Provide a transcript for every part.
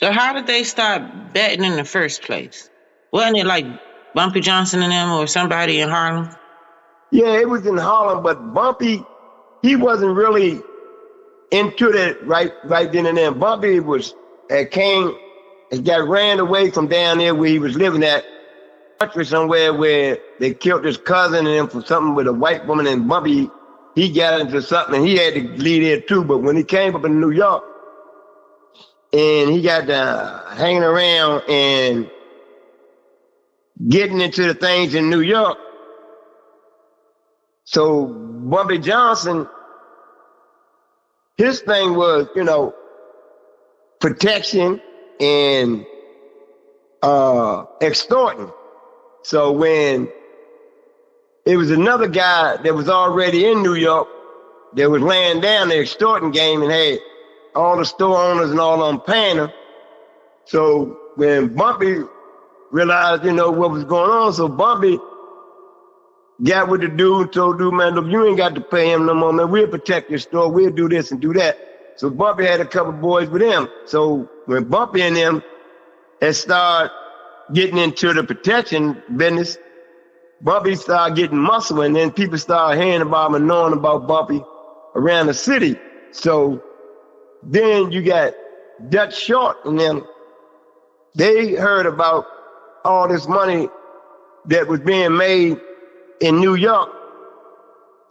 So how did they start betting in the first place? Wasn't it like Bumpy Johnson and them or somebody in Harlem? Yeah, it was in Harlem, but Bumpy, he wasn't really into that right then and there. Bumpy got ran away from down there where he was living at, country somewhere where they killed his cousin and him for something with a white woman, and Bumpy, he got into something and he had to leave there too. But when he came up in New York and he got hanging around and getting into the things in New York, so Bumpy Johnson, his thing was, protection and extorting. So when it was another guy that was already in New York that was laying down the extorting game and had all the store owners and all of them paying him. So when Bumpy realized, what was going on, so Bumpy got with the dude and told dude, man, look, you ain't got to pay him no more, man. We'll protect your store. We'll do this and do that. So Bumpy had a couple boys with him. So when Bumpy and them had started getting into the protection business, Bumpy started getting muscle, and then people started hearing about him and knowing about Bumpy around the city. So then you got Dutch Short and them. They heard about all this money that was being made in New York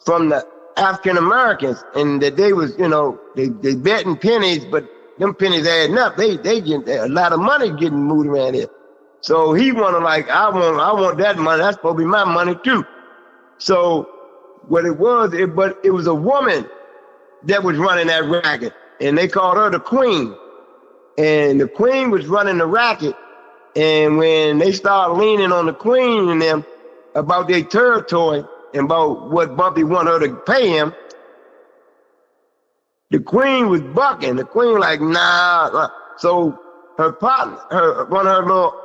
from the African Americans, and that they was, they betting pennies, but them pennies adding up. They get a lot of money getting moved around here. So he wanted, like, I want that money. That's supposed to be my money too. So what it was, it was a woman that was running that racket, and they called her the Queen. And the Queen was running the racket. And when they started leaning on the Queen and them about their territory and about what Bumpy wanted her to pay him, the Queen was bucking. The Queen like, nah. So her partner, one of her little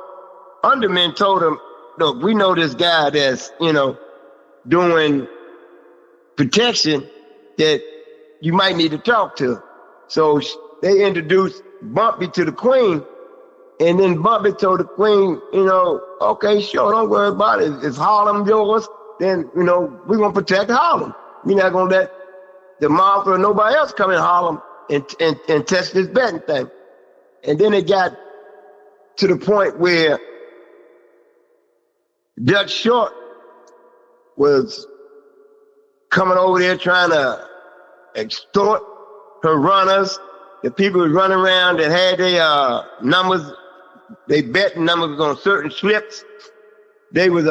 undermen told him, look, we know this guy that's, doing protection that you might need to talk to. So they introduced Bumpy to the Queen, and then Bumpy told the Queen, okay, sure, don't worry about it. If Harlem yours, then, we're going to protect Harlem. We're not going to let the mafia or nobody else come in Harlem and test this betting thing. And then it got to the point where Dutch Short was coming over there trying to extort her runners. The people who run around that had their numbers, they betting numbers on certain slips. They was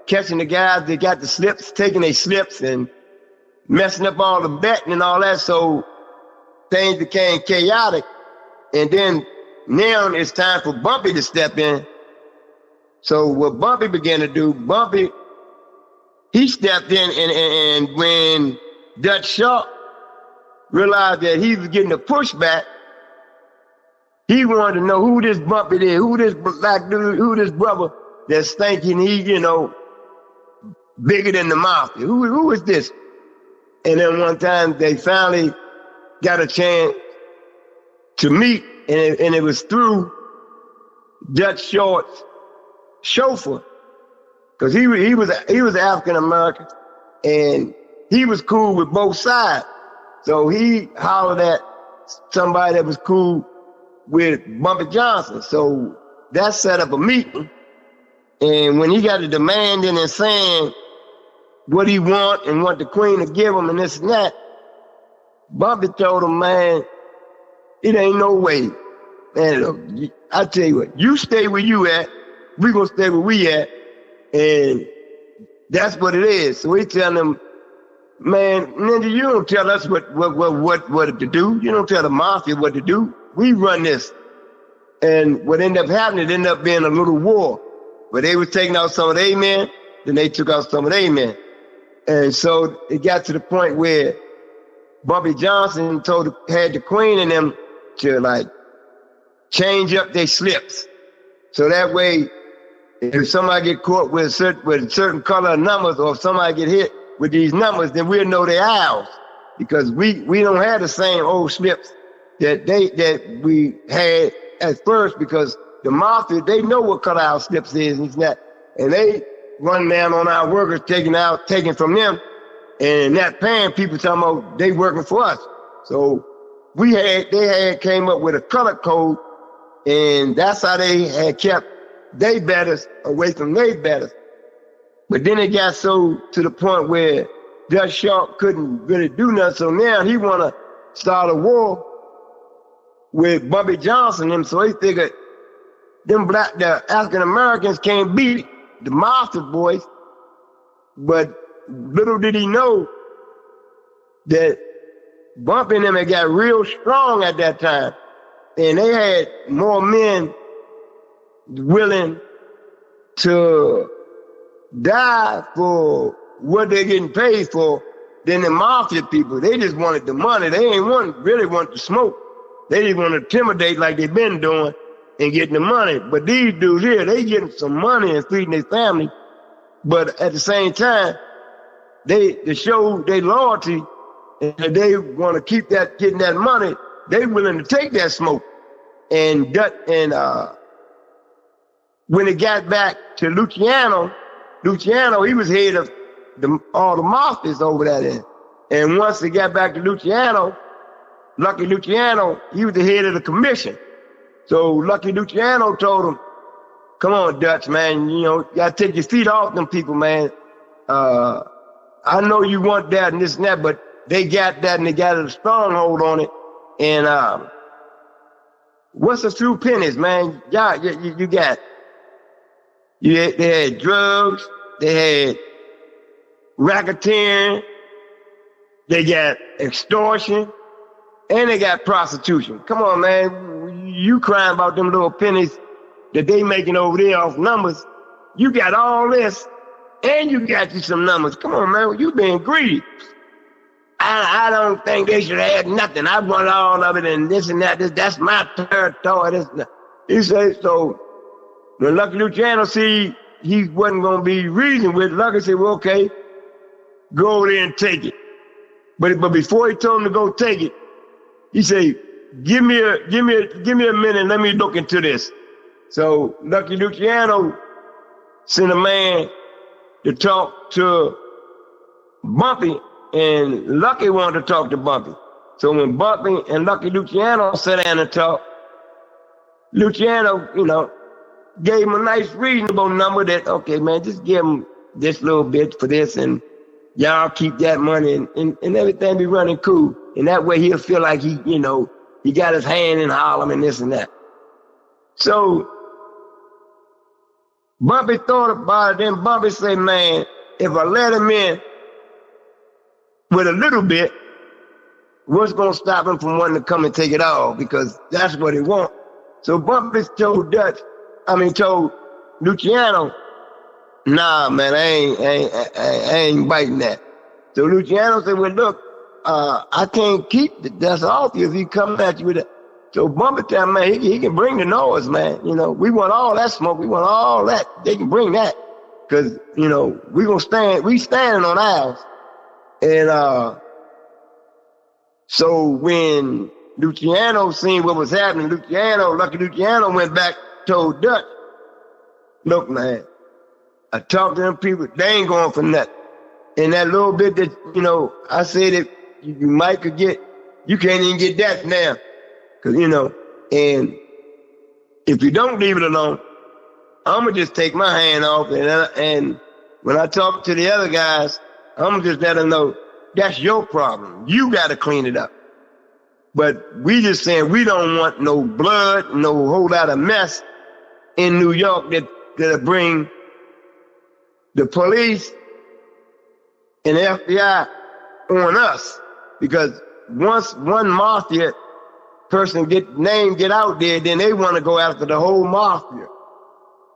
catching the guys that got the slips, taking their slips and messing up all the betting and all that. So things became chaotic. And then now it's time for Bumpy to step in. So what Bumpy began to do, he stepped in, and when Dutch Short realized that he was getting a pushback, he wanted to know who this Bumpy is, who this black dude, who this brother that's thinking he, bigger than the mafia. Who is this? And then one time they finally got a chance to meet, and it was through Dutch Short's chauffeur, because he was African American, and he was cool with both sides. So he hollered at somebody that was cool with Bumpy Johnson. So that set up a meeting. And when he got to demanding and saying what he want and what the Queen to give him and this and that, Bumpy told him, man, it ain't no way. Man, look, I tell you what, you stay where you at, we gonna stay where we at, and that's what it is. So he telling him, man, Ninja, you don't tell us what to do. You don't tell the mafia what to do. We run this. And what ended up happening, it ended up being a little war. But they was taking out some of their men, then they took out some of their men. And so it got to the point where Bumpy Johnson had the Queen and them to like change up their slips. So that way, if somebody get caught with a certain color of numbers, or if somebody get hit with these numbers, then we'll know their hours, because we don't have the same old slips that we had at first because the mafia, they know what cut our slips is and that. And they run down on our workers, taking from them, and not paying people talking about they working for us. So they came up with a color code, and that's how they had kept they betters away from they betters. But then it got so to the point where Dutch Sharp couldn't really do nothing. So now he want to start a war with Bumpy Johnson and him. So he figured the African Americans can't beat the Mafia boys. But little did he know that Bumpy and them had got real strong at that time. And they had more men willing to die for what they're getting paid for than the Mafia people. They just wanted the money. They ain't really want to smoke. They just want to intimidate like they've been doing and getting the money. But these dudes here, they getting some money and feeding their family. But at the same time, to show their loyalty and they want to keep getting that money, they willing to take that smoke. And when it got back to Luciano, he was head of all the mafias over there. And once it got back to Luciano, Lucky Luciano, he was the head of the commission. So Lucky Luciano told him, come on, Dutch, man, you gotta take your feet off them people, man. I know you want that and this and that, but they got that and they got a stronghold on it. And what's a few pennies, man? Yeah, you got. They had drugs, they had racketeering, they got extortion, and they got prostitution. Come on, man. You crying about them little pennies that they making over there off numbers. You got all this, and you got you some numbers. Come on, man. You being greedy. I don't think they should have nothing. I want all of it and this and that. That's my territory. He said, so when Lucky Luciano see he wasn't going to be reasoned with, Lucky said, well, okay, go over there and take it. But before he told him to go take it, he said, give me a minute, let me look into this. So Lucky Luciano sent a man to talk to Bumpy, and Lucky wanted to talk to Bumpy. So when Bumpy and Lucky Luciano sat down and talked, Luciano, gave him a nice reasonable number that, okay, man, just give him this little bit for this and y'all keep that money and everything be running cool. And that way he'll feel like he got his hand in Harlem and this and that. So Bumpy thought about it, then Bumpy said, man, if I let him in with a little bit, what's gonna stop him from wanting to come and take it all? Because that's what he wants. So Bumpy told Luciano, nah, man, I ain't biting that. So Luciano said, well, look, I can't keep the dust off you if he comes at you with it. So Bumpy tell him, man, he can bring the noise, man. We want all that smoke. We want all that. They can bring that. Because, we standing on ours. And so when Luciano seen what was happening, Lucky Luciano went back, told Dutch, look, man, I talked to them people, they ain't going for nothing. And that little bit that, I said that you might could get, you can't even get that now. Cause, and if you don't leave it alone, I'm gonna just take my hand off and when I talk to the other guys, I'm gonna just let them know that's your problem. You gotta clean it up. But we just saying we don't want no blood, no whole lot of mess in New York that'll bring the police and the FBI on us. Because once one mafia person get out there, then they want to go after the whole mafia.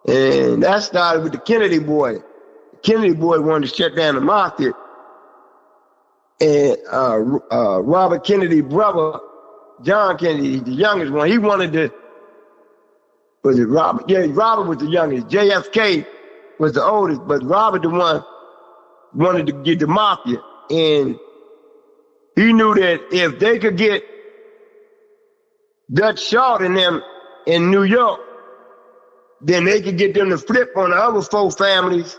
And that started with the Kennedy boy. The Kennedy boy wanted to shut down the mafia. And Robert Kennedy's brother, John Kennedy, the youngest one, he wanted to, was it Robert? Yeah, Robert was the youngest. JFK was the oldest, but Robert the one wanted to get the mafia. And he knew that if they could get Dutch Short and them in New York, then they could get them to flip on the other 4 families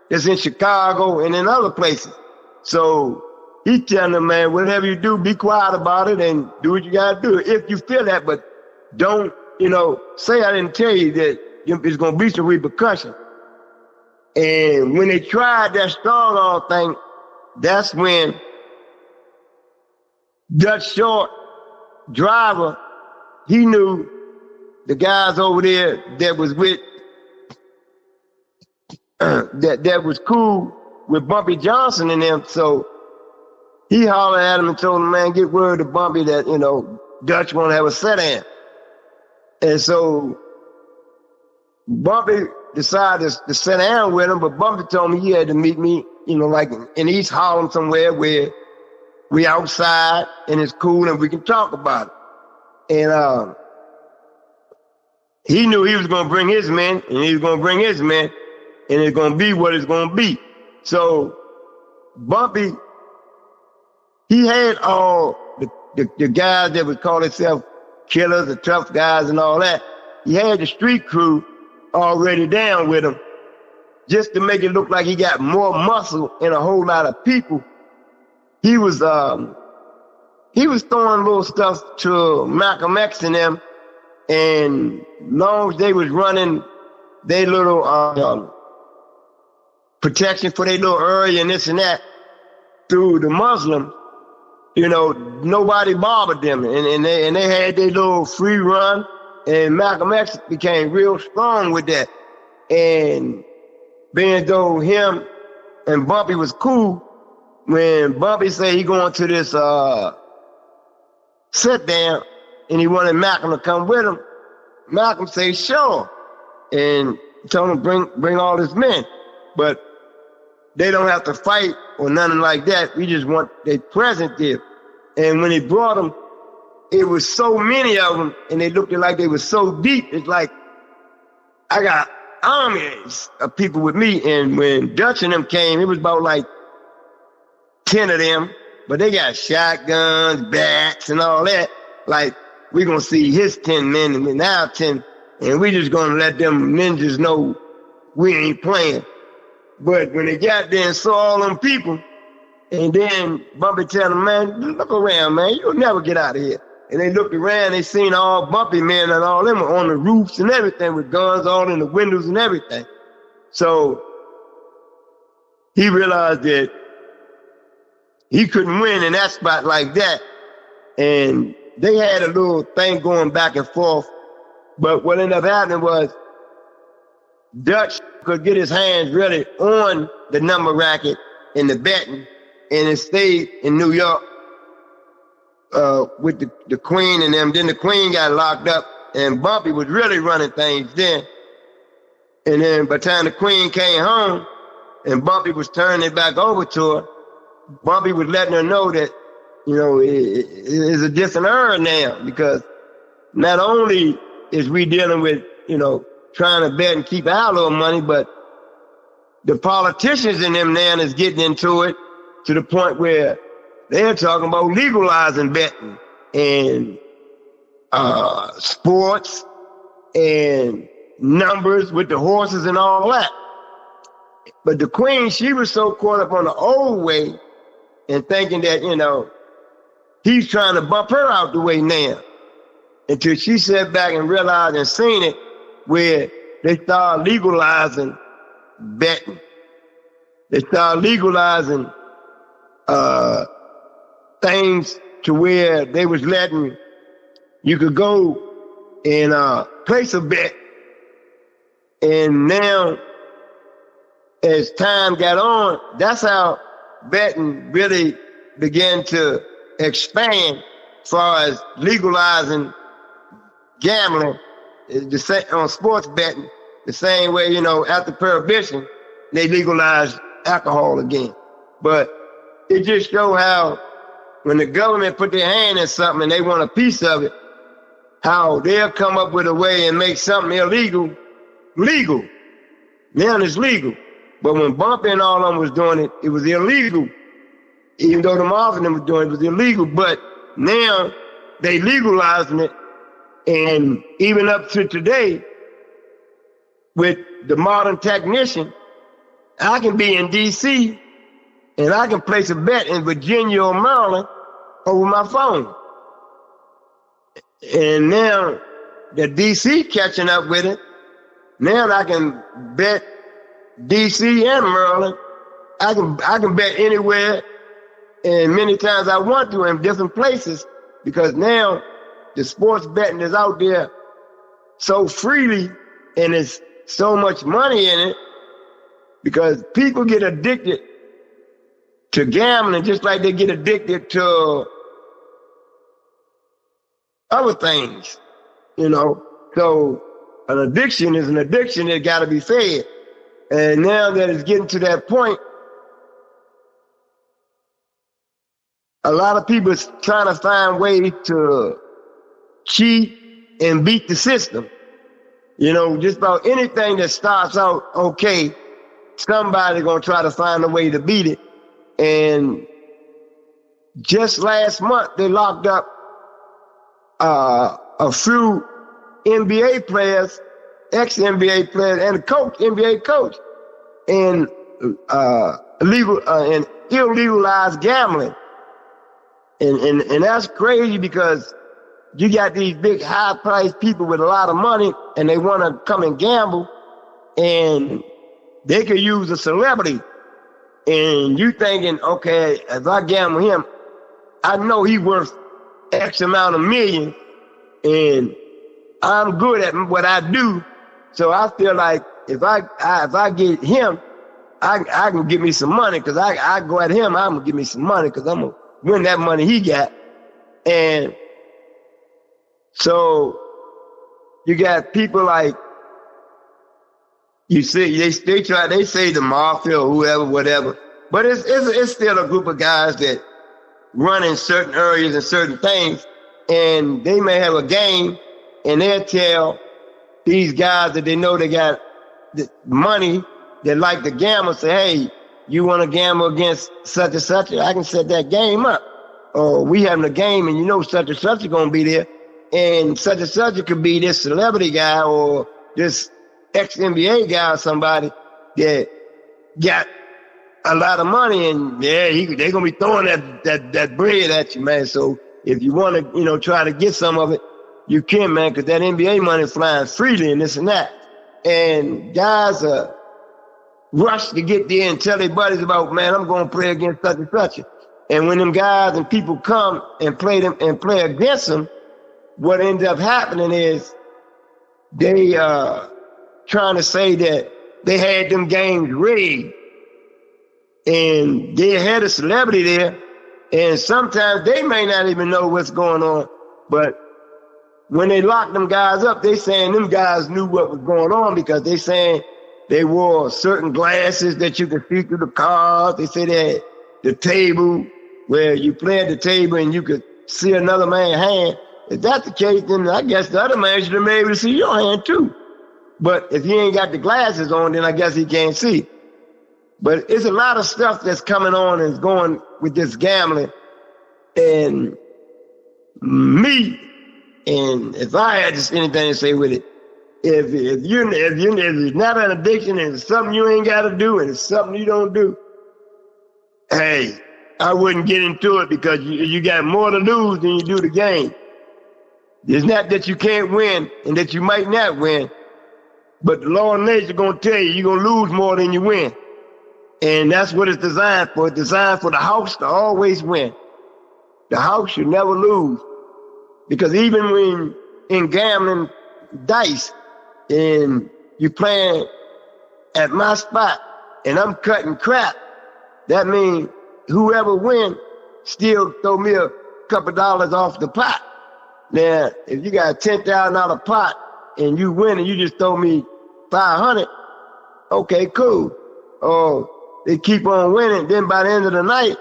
that's in Chicago and in other places. So he's telling them, man, whatever you do, be quiet about it and do what you gotta do if you feel that, but don't, say I didn't tell you that it's gonna be some repercussion. And when they tried that Strong thing, that's when Dutch Short driver, he knew the guys over there that was with that was cool with Bumpy Johnson and them. So he hollered at him and told him, man, get word to Bumpy that, Dutch want to have a sit-in. And so Bumpy decided to sit down with him, but Bumpy told me he had to meet me, like in East Harlem somewhere where we outside and it's cool and we can talk about it. And he knew he was going to bring his men, and he was going to bring his men, and it's going to be what it's going to be. So Bumpy, he had all the guys that would call themselves killers, the tough guys and all that. He had the street crew already down with him just to make it look like he got more muscle and a whole lot of people. He was throwing little stuff to Malcolm X and them, and long as they was running their little protection for their little area and this and that through the Muslims, nobody bothered them, and they had their little free run, and Malcolm X became real strong with that. And being though him and Bumpy was cool, when Bumpy said he going to this sit down and he wanted Malcolm to come with him, Malcolm said sure, and told him bring all his men, but they don't have to fight or nothing like that. We just want their presence there. And when he brought them, it was so many of them, and they looked like they were so deep. It's like I got armies of people with me, and when Dutch and them came, it was about like 10 of them, but they got shotguns, bats, and all that. Like, we're going to see his 10 men and then our 10, and we just going to let them ninjas know we ain't playing. But when they got there and saw all them people, and then Bumpy tell them, man, look around, man, you'll never get out of here. And they looked around, they seen all Bumpy men and all them were on the roofs and everything with guns all in the windows and everything. So he realized that he couldn't win in that spot like that. And they had a little thing going back and forth. But what ended up happening was Dutch could get his hands really on the number racket and the betting, and it stayed in New York with the Queen and them. Then the Queen got locked up, and Bumpy was really running things then. And then by the time the Queen came home and Bumpy was turning it back over to her, Bumpy was letting her know that, it's a different era now, because not only is we dealing with, trying to bet and keep our little money, but the politicians in them now is getting into it to the point where they're talking about legalizing betting and sports and numbers with the horses and all that. But the Queen, she was so caught up on the old way and thinking that, he's trying to bump her out the way now, until she sat back and realized and seen it where they started legalizing betting. They started legalizing things to where they was letting you could go and place a bet. And now, as time got on, that's how betting really began to expand as far as legalizing gambling on sports betting, the same way, after Prohibition, they legalized alcohol again. But it just shows how when the government put their hand in something and they want a piece of it, how they'll come up with a way and make something illegal legal. Now it's legal. But when Bumpy and all of them was doing it, it was illegal. Even though the Marvin was doing it, it was illegal. But now they legalizing it, And even up to today, with the modern technician, I can be in D.C. and I can place a bet in Virginia or Maryland over my phone. And now that D.C. catching up with it, now I can bet D.C. and Maryland. I can bet anywhere and many times I want to in different places, because now the sports betting is out there so freely and there's so much money in it, because people get addicted to gambling just like they get addicted to other things, you know. So an addiction is an addiction that got to be fed. And now that it's getting to that point, a lot of people is trying to find ways to cheat and beat the system. You know, just about anything that starts out okay, somebody's going to try to find a way to beat it. And just last month, they locked up a few NBA players, ex-NBA players, and a coach, NBA coach, in illegal and illegalized gambling. And that's crazy, because you got these big high-priced people with a lot of money, and they want to come and gamble, and they could use a celebrity. And you thinking, okay, if I gamble him, I know he's worth X amount of millions, and I'm good at what I do. So I feel like if I get him, I can get me some money, because I go at him, I'm gonna give me some money, because I'm gonna win that money he got. And so you got people like, you see, they say the mafia or whoever, whatever, but it's still a group of guys that run in certain areas and certain things, and they may have a game, and they'll tell these guys that they know they got the money, that like to gamble, say, hey, you want to gamble against such and such? I can set that game up. Or we having a game, and you know such and such is going to be there, and such could be this celebrity guy or this ex-NBA guy or somebody that got a lot of money, and yeah, they're going to be throwing that bread at you, man. So if you want to, you know, try to get some of it, you can, man, because that NBA money is flying freely and this and that. And guys are rushed to get there and tell their buddies about, man, I'm going to play against such and such. And when them guys and people come and play against them, what ends up happening is they trying to say that they had them games rigged, and they had a celebrity there, and sometimes they may not even know what's going on. But when they lock them guys up, they saying them guys knew what was going on, because they saying they wore certain glasses that you could see through the cards. They say they had the table where you play at the table and you could see another man's hand. If that's the case, then I guess the other man should have been able to see your hand too. But if he ain't got the glasses on, then I guess he can't see. But it's a lot of stuff that's coming on and going with this gambling. And me, and if I had just anything to say with it, if it's not an addiction and it's something you ain't got to do and it's something you don't do, hey, I wouldn't get into it, because you got more to lose than you do the game. It's not that you can't win and that you might not win, but the law of nature going to tell you you're going to lose more than you win. And that's what it's designed for. It's designed for the house to always win. The house should never lose. Because even when in gambling dice and you playing at my spot and I'm cutting crap, that means whoever wins still throw me a couple dollars off the pot. Now, if you got a $10,000 pot and you win and you just throw me $500, okay, cool. Or they keep on winning. Then by the end of the night,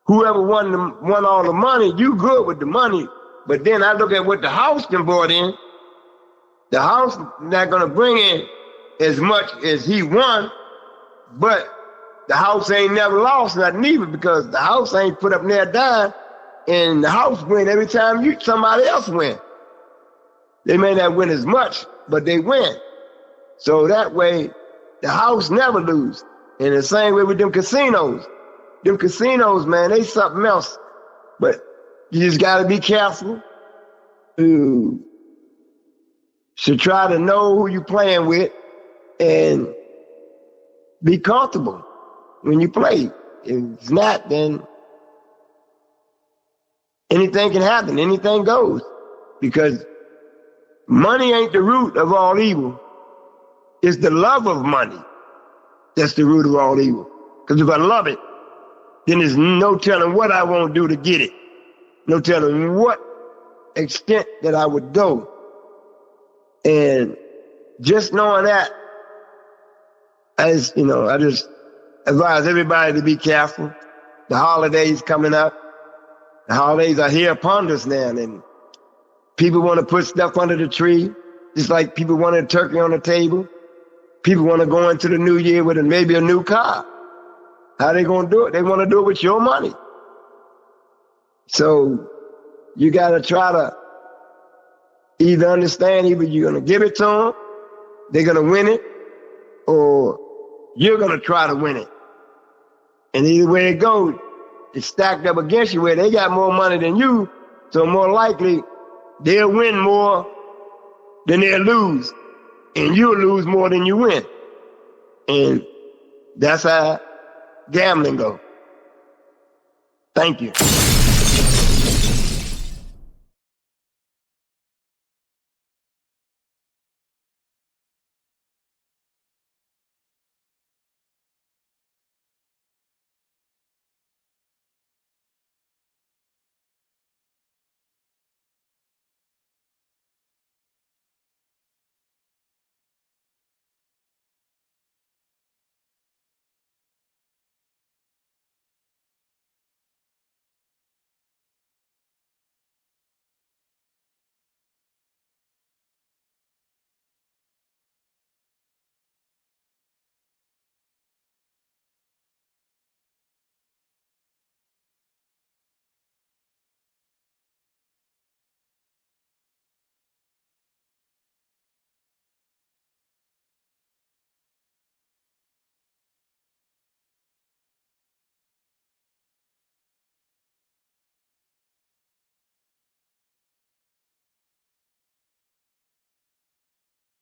whoever won all the money, you good with the money. But then I look at what the house can brought in. The house not gonna bring in as much as he won, but the house ain't never lost nothing either, because the house ain't put up near a dime. And the house win every time somebody else win. They may not win as much, but they win. So that way, the house never lose. And the same way with them casinos. Them casinos, man, they something else. But you just gotta be careful. You should try to know who you're playing with and be comfortable when you play. If it's not, then anything can happen, anything goes. Because money ain't the root of all evil. It's the love of money that's the root of all evil. Because if I love it, then there's no telling what I won't do to get it. No telling what extent that I would go. And just knowing that, I just advise everybody to be careful. The holidays coming up. The holidays are here upon us now, and people want to put stuff under the tree, just like people want a turkey on the table. People want to go into the new year with maybe a new car. How they going to do it? They want to do it with your money. So you got to try to either understand either you're going to give it to them, they're going to win it, or you're going to try to win it. And either way it goes, it's stacked up against you where they got more money than you, so more likely they'll win more than they'll lose. And you'll lose more than you win. And that's how gambling goes. Thank you.